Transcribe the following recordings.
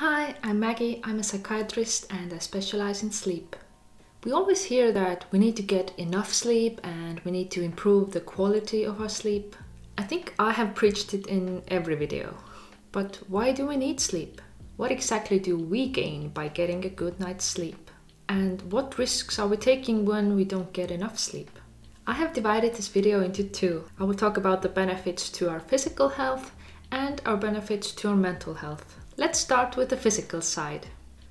Hi, I'm Maggie. I'm a psychiatrist and I specialize in sleep. We always hear that we need to get enough sleep and we need to improve the quality of our sleep. I think I have preached it in every video. But why do we need sleep? What exactly do we gain by getting a good night's sleep? And what risks are we taking when we don't get enough sleep? I have divided this video into two. I will talk about the benefits to our physical health and our benefits to our mental health. Let's start with the physical side.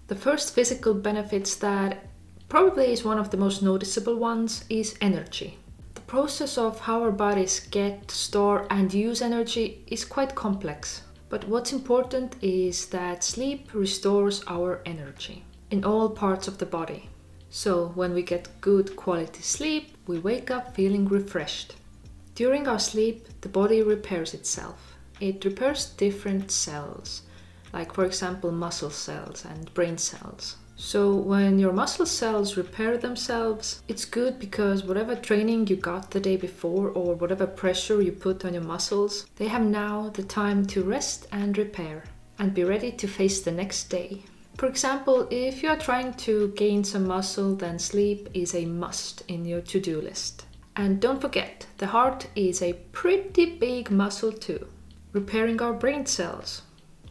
The first physical benefits that probably is one of the most noticeable ones is energy. The process of how our bodies get, store and use energy is quite complex. But what's important is that sleep restores our energy in all parts of the body. So when we get good quality sleep, we wake up feeling refreshed. During our sleep, the body repairs itself. It repairs different cells, like for example muscle cells and brain cells. So when your muscle cells repair themselves, it's good because whatever training you got the day before or whatever pressure you put on your muscles, they have now the time to rest and repair and be ready to face the next day. For example, if you are trying to gain some muscle, then sleep is a must in your to-do list. And don't forget, the heart is a pretty big muscle too. Repairing our brain cells.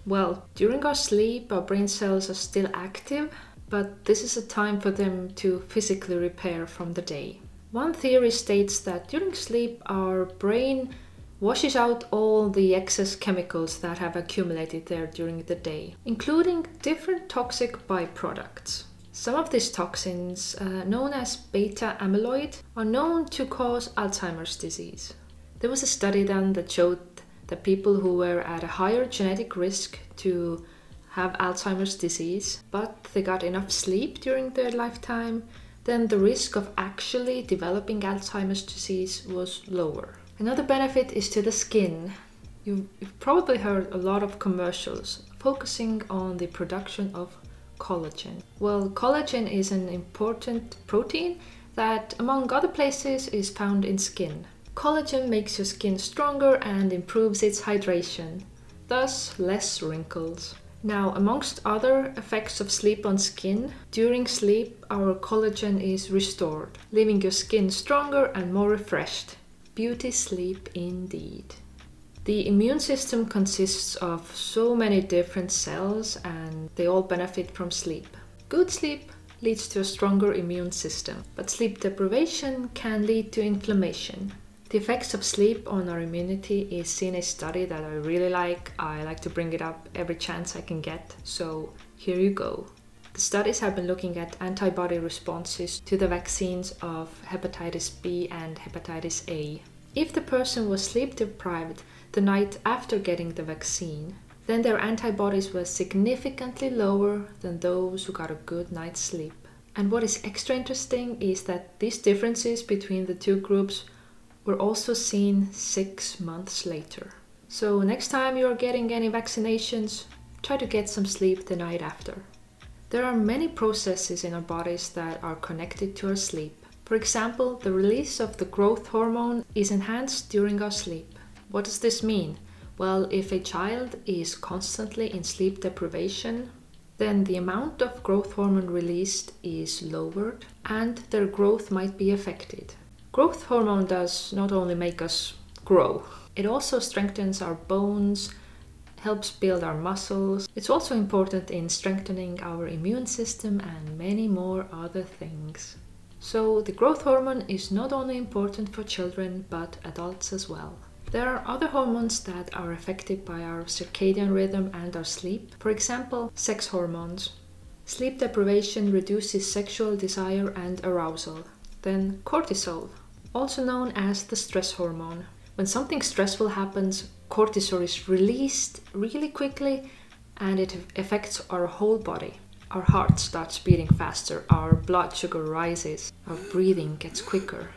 Well, during our sleep, our brain cells are still active, but this is a time for them to physically repair from the day. One theory states that during sleep, our brain washes out all the excess chemicals that have accumulated there during the day, including different toxic byproducts. Some of these toxins, known as beta amyloid, are known to cause Alzheimer's disease. There was a study done that showed that people who were at a higher genetic risk to have Alzheimer's disease, but they got enough sleep during their lifetime, then the risk of actually developing Alzheimer's disease was lower. Another benefit is to the skin. You've probably heard a lot of commercials focusing on the production of collagen. Well, collagen is an important protein that, among other places, is found in skin. Collagen makes your skin stronger and improves its hydration, thus less wrinkles. Now, amongst other effects of sleep on skin, during sleep our collagen is restored, leaving your skin stronger and more refreshed. Beauty sleep indeed. The immune system consists of so many different cells and they all benefit from sleep. Good sleep leads to a stronger immune system, but sleep deprivation can lead to inflammation. The effects of sleep on our immunity is seen in a study that I really like. I like to bring it up every chance I can get, so here you go. The studies have been looking at antibody responses to the vaccines of hepatitis B and hepatitis A. If the person was sleep deprived the night after getting the vaccine, then their antibodies were significantly lower than those who got a good night's sleep. And what is extra interesting is that these differences between the two groups were also seen 6 months later. So next time you're getting any vaccinations, try to get some sleep the night after. There are many processes in our bodies that are connected to our sleep. For example, the release of the growth hormone is enhanced during our sleep. What does this mean? Well, if a child is constantly in sleep deprivation, then the amount of growth hormone released is lowered and their growth might be affected. Growth hormone does not only make us grow, it also strengthens our bones, helps build our muscles. It's also important in strengthening our immune system and many more other things. So the growth hormone is not only important for children but adults as well. There are other hormones that are affected by our circadian rhythm and our sleep. For example, sex hormones. Sleep deprivation reduces sexual desire and arousal. Then cortisol, also known as the stress hormone. When something stressful happens, cortisol is released really quickly and it affects our whole body. Our heart starts beating faster, our blood sugar rises, our breathing gets quicker.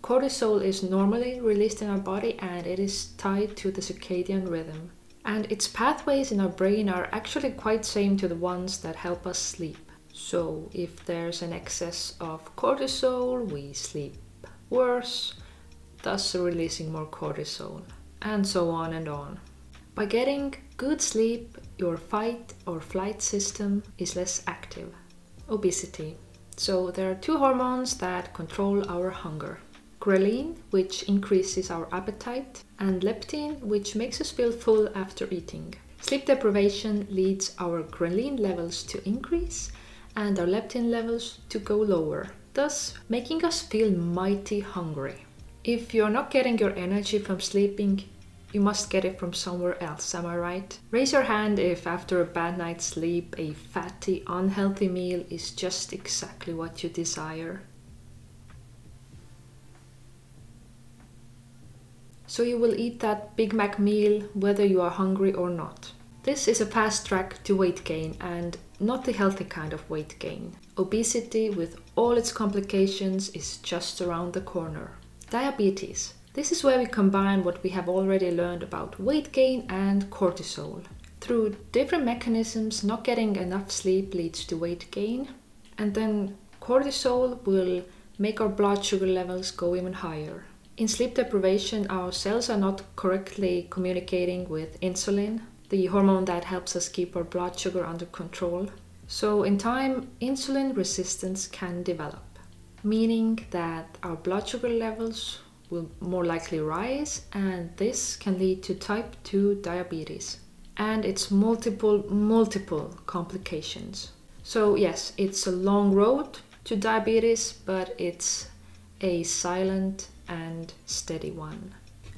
Cortisol is normally released in our body and it is tied to the circadian rhythm. And its pathways in our brain are actually quite same to the ones that help us sleep. So if there's an excess of cortisol, we sleep worse, thus releasing more cortisol, and so on and on. By getting good sleep, your fight or flight system is less active. Obesity. So there are two hormones that control our hunger. Ghrelin, which increases our appetite, and leptin, which makes us feel full after eating. Sleep deprivation leads our ghrelin levels to increase and our leptin levels to go lower, thus making us feel mighty hungry. If you're not getting your energy from sleeping, you must get it from somewhere else, am I right? Raise your hand if after a bad night's sleep, a fatty, unhealthy meal is just exactly what you desire. So you will eat that Big Mac meal whether you are hungry or not. This is a fast track to weight gain and not the healthy kind of weight gain. Obesity with all its complications is just around the corner. Diabetes. This is where we combine what we have already learned about weight gain and cortisol. Through different mechanisms, not getting enough sleep leads to weight gain, and then cortisol will make our blood sugar levels go even higher. In sleep deprivation, our cells are not correctly communicating with insulin, the hormone that helps us keep our blood sugar under control. So in time, insulin resistance can develop, meaning that our blood sugar levels will more likely rise, and this can lead to type 2 diabetes and its multiple complications. So yes, it's a long road to diabetes, but it's a silent and steady one.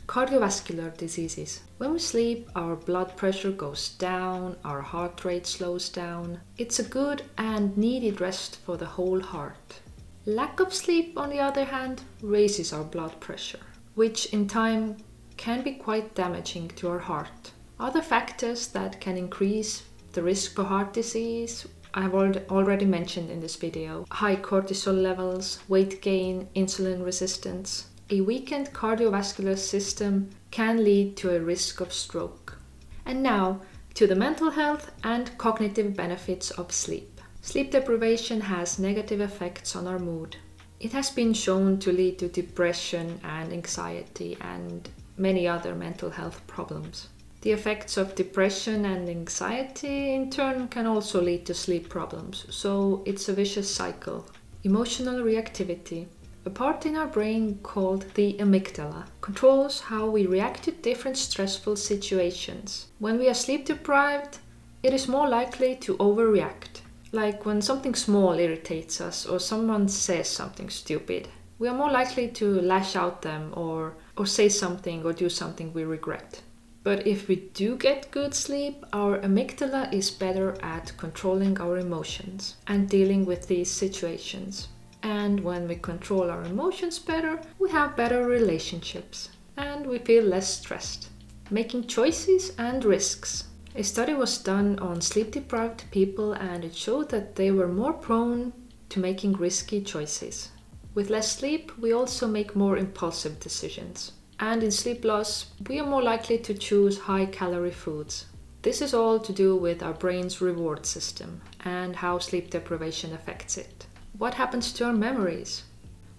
Cardiovascular diseases. When we sleep, our blood pressure goes down, our heart rate slows down. It's a good and needed rest for the whole heart. Lack of sleep, on the other hand, raises our blood pressure, which in time can be quite damaging to our heart. Other factors that can increase the risk for heart disease, I have already mentioned in this video. High cortisol levels, weight gain, insulin resistance. A weakened cardiovascular system can lead to a risk of stroke. And now to the mental health and cognitive benefits of sleep. Sleep deprivation has negative effects on our mood. It has been shown to lead to depression and anxiety and many other mental health problems. The effects of depression and anxiety in turn can also lead to sleep problems, so it's a vicious cycle. Emotional reactivity. A part in our brain called the amygdala controls how we react to different stressful situations. When we are sleep deprived, it is more likely to overreact. Like when something small irritates us or someone says something stupid, we are more likely to lash out them or say something or do something we regret. But if we do get good sleep, our amygdala is better at controlling our emotions and dealing with these situations. And when we control our emotions better, we have better relationships and we feel less stressed. Making choices and risks. A study was done on sleep-deprived people and it showed that they were more prone to making risky choices. With less sleep, we also make more impulsive decisions. And in sleep loss, we are more likely to choose high-calorie foods. This is all to do with our brain's reward system and how sleep deprivation affects it. What happens to our memories?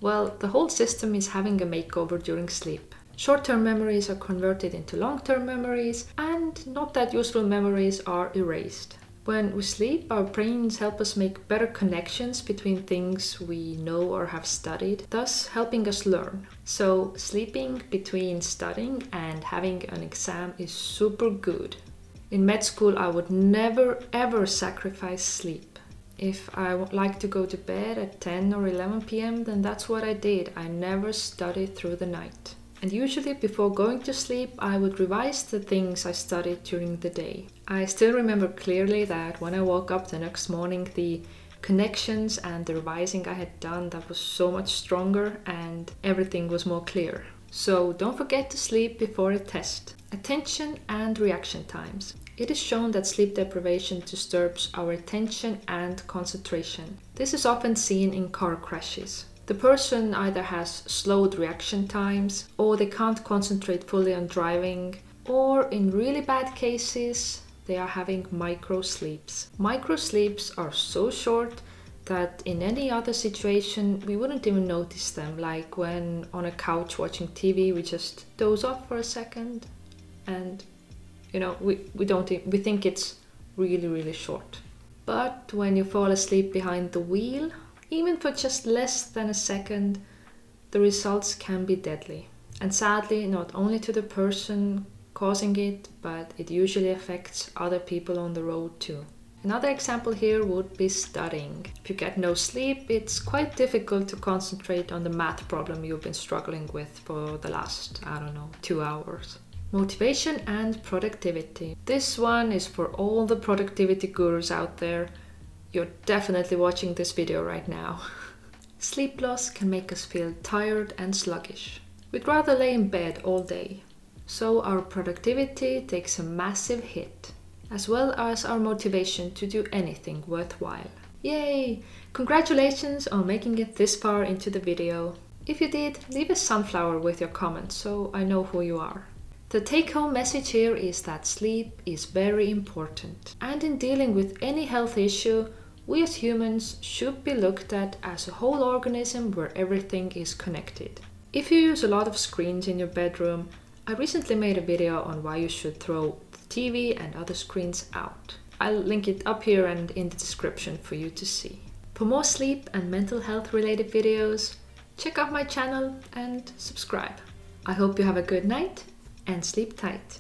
Well, the whole system is having a makeover during sleep. Short-term memories are converted into long-term memories, and not that useful memories are erased. When we sleep, our brains help us make better connections between things we know or have studied, thus helping us learn. So sleeping between studying and having an exam is super good. In med school, I would never ever sacrifice sleep. If I would like to go to bed at 10 or 11 p.m., then that's what I did. I never studied through the night. And usually before going to sleep, I would revise the things I studied during the day. I still remember clearly that when I woke up the next morning, the connections and the revising I had done, that was so much stronger and everything was more clear. So don't forget to sleep before a test. Attention and reaction times. It is shown that sleep deprivation disturbs our attention and concentration. This is often seen in car crashes. The person either has slowed reaction times, or they can't concentrate fully on driving, or in really bad cases, they are having micro sleeps. Micro sleeps are so short that in any other situation we wouldn't even notice them, like when on a couch watching TV we just doze off for a second and we think it's really short. But when you fall asleep behind the wheel, even for just less than a second, the results can be deadly. And sadly, not only to the person causing it, but it usually affects other people on the road too. Another example here would be studying. If you get no sleep, it's quite difficult to concentrate on the math problem you've been struggling with for the last, 2 hours. Motivation and productivity. This one is for all the productivity gurus out there. You're definitely watching this video right now. Sleep loss can make us feel tired and sluggish. We'd rather lay in bed all day. So our productivity takes a massive hit, as well as our motivation to do anything worthwhile. Yay! Congratulations on making it this far into the video. If you did, leave a sunflower with your comments so I know who you are. The take-home message here is that sleep is very important. And in dealing with any health issue, we as humans should be looked at as a whole organism where everything is connected. If you use a lot of screens in your bedroom, I recently made a video on why you should throw the TV and other screens out. I'll link it up here and in the description for you to see. For more sleep and mental health related videos, check out my channel and subscribe. I hope you have a good night and sleep tight.